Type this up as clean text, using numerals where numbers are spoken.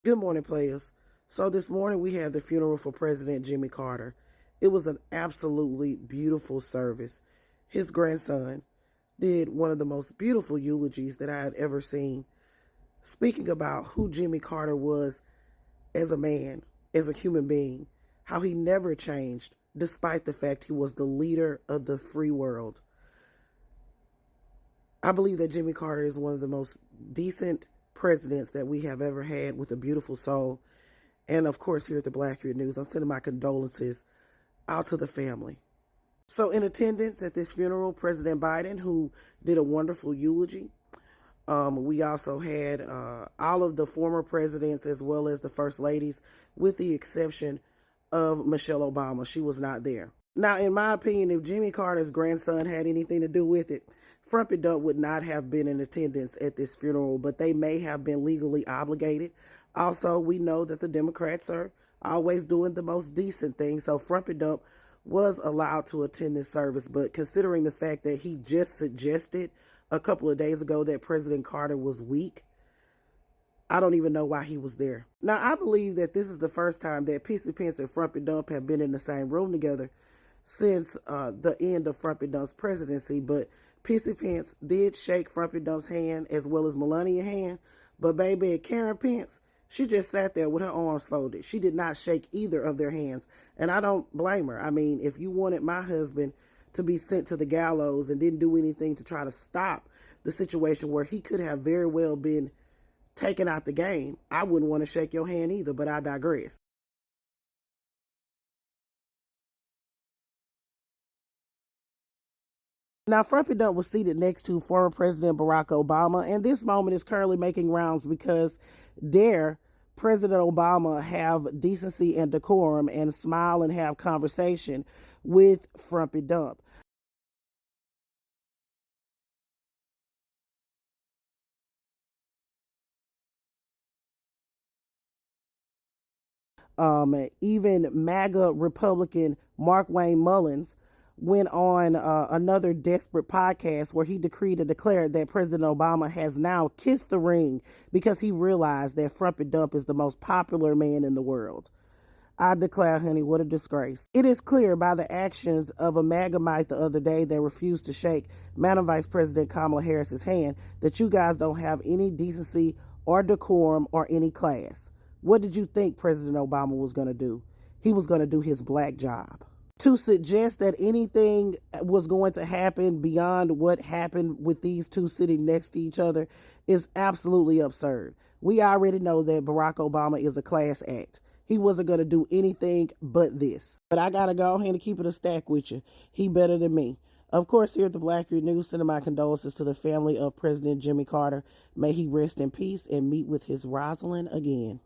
Good morning, players. So this morning we had the funeral for President Jimmy Carter. It was an absolutely beautiful service. His grandson did one of the most beautiful eulogies that I had ever seen, speaking about who Jimmy Carter was as a man, as a human being, how he never changed despite the fact he was the leader of the free world. I believe that Jimmy Carter is one of the most decent presidents that we have ever had, with a beautiful soul. And of course, here at the Blackbeard News, I'm sending my condolences out to the family. So, in attendance at this funeral, President Biden, who did a wonderful eulogy. We also had all of the former presidents as well as the first ladies, with the exception of Michelle Obama. She was not there. Now, in my opinion, if Jimmy Carter's grandson had anything to do with it, Frumpy Dump would not have been in attendance at this funeral, but they may have been legally obligated. Also, we know that the Democrats are always doing the most decent things, so Frumpy Dump was allowed to attend this service. But considering the fact that he just suggested a couple of days ago that President Carter was weak, I don't even know why he was there. Now, I believe that this is the first time that Pissy Pence and Frumpy Dump have been in the same room together since the end of Frumpy Dump's presidency. But Pissy Pence did shake Frumpy Dump's hand as well as Melania's hand. But baby, Karen Pence, she just sat there with her arms folded. She did not shake either of their hands. And I don't blame her. I mean, if you wanted my husband to be sent to the gallows and didn't do anything to try to stop the situation where he could have very well been taken out the game, I wouldn't want to shake your hand either, but I digress. Now, Frumpy Dump was seated next to former President Barack Obama, and this moment is currently making rounds because dare President Obama have decency and decorum and smile and have conversation with Frumpy Dump. Even MAGA Republican Mark Wayne Mullins went on another desperate podcast where he decreed and declared that President Obama has now kissed the ring because he realized that Frumpy Dump is the most popular man in the world. I declare, honey, what a disgrace. It is clear by the actions of a MAGAmite the other day that refused to shake Madam Vice President Kamala Harris's hand that you guys don't have any decency or decorum or any class. What did you think President Obama was going to do? He was going to do his black job. To suggest that anything was going to happen beyond what happened with these two sitting next to each other is absolutely absurd. We already know that Barack Obama is a class act. He wasn't going to do anything but this. But I got to go ahead and keep it a stack with you. He better than me. Of course, here at the Blackbeard News, sending my condolences to the family of President Jimmy Carter. May he rest in peace and meet with his Rosalind again.